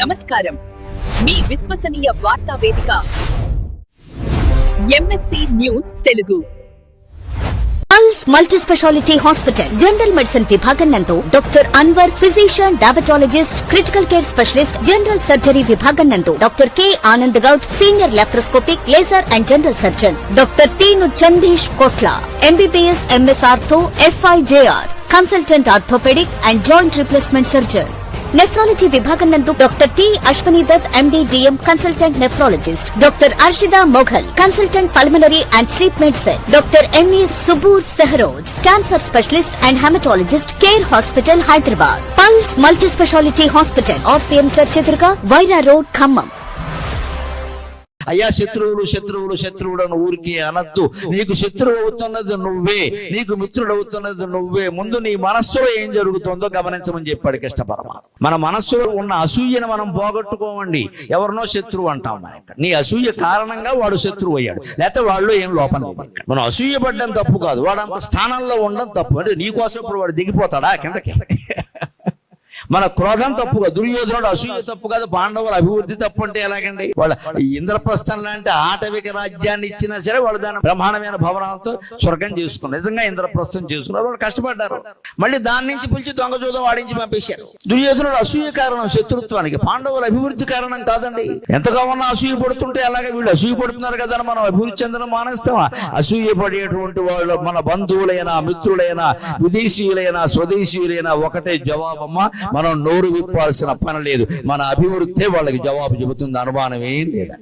నమస్కారం. మీ విశ్వసనీయ వార్తా వేదిక MSC news Telugu. Pulse multi speciality hospital general medicine విభాగం నందు doctor Anwar physician, diabetologist, critical care specialist, general surgery విభాగం నందు doctor K Anand Goud, senior laparoscopic, laser and general surgeon doctor Teenu Chandish Kotla, MBBS, MS ortho, FIJR, consultant orthopaedic and joint replacement surgeon. Nephrology విభాగం నందు doctor T Ashwani Dutt, MD, DM, consultant nephrologist, doctor Arshida Mughal, consultant pulmonary and sleep medicine, doctor ME Subur Sehroz, cancer specialist and haematologist, care hospital Hyderabad. Pulse multi speciality hospital, RCM church ఎదురుగా, Wyra road, Khammam. అయ్యా శత్రువుడు అని ఊరికి అనద్దు. నీకు శత్రువు అవుతున్నది నువ్వే, నీకు మిత్రుడు అవుతున్నది నువ్వే. ముందు నీ మనస్సులో ఏం జరుగుతుందో గమనించమని చెప్పాడు కృష్ణ పరమాత్మ. మన మనస్సులో ఉన్న అసూయను మనం పోగొట్టుకోమండి. ఎవరినో శత్రువు అంటాం మనం. నీ అసూయ కారణంగా వాడు శత్రువు అయ్యాడు, లేకపోతే వాళ్ళు ఏం లోపం లేదు. మనం అసూయ పడ్డం తప్పు కాదు, వాడు అంత స్థానంలో ఉండడం తప్పు. అంటే నీకోసం ఇప్పుడు వాడు దిగిపోతాడా కిందకి? మన క్రోధం తప్పుగా, దుర్యోధనుడు అసూయ తప్పు కాదు, పాండవుల అభివృద్ధి తప్పు అంటే ఎలాగండి? వాళ్ళ ఇంద్రప్రస్థం లాంటి ఆటవిక రాజ్యాన్ని ఇచ్చినా సరే వాళ్ళు దాని బ్రహ్మాండమైన భవనాలతో స్వర్గం చేసుకున్నారు. నిజంగా ఇంద్రప్రస్థం చేసుకున్నారు, వాళ్ళు కష్టపడ్డారు. మళ్ళీ దాని నుంచి పిలిచి దొంగ జూదం వాడించి పంపేశారు. దుర్యోధనుడు అసూయ కారణం శత్రుత్వానికి, పాండవుల అభివృద్ధి కారణం కాదండి. ఎంతగా ఉన్నా అసూయ పడుతుంటే అలాగే వీళ్ళు అసూయ పడుతున్నారు కదా మనం అభివృద్ధి చెందడం మానేస్తామా? అసూయ పడేటువంటి వాళ్ళు మన బంధువులైనా, మిత్రులైనా, విదేశీయులైనా, స్వదేశీయులైనా ఒకటే జవాబమ్మ. మనం నోరు విప్పాల్సిన పని లేదు, మన అభివృద్ధి వాళ్ళకి జవాబు చెబుతుంది, అనుమానం ఏం లేదా.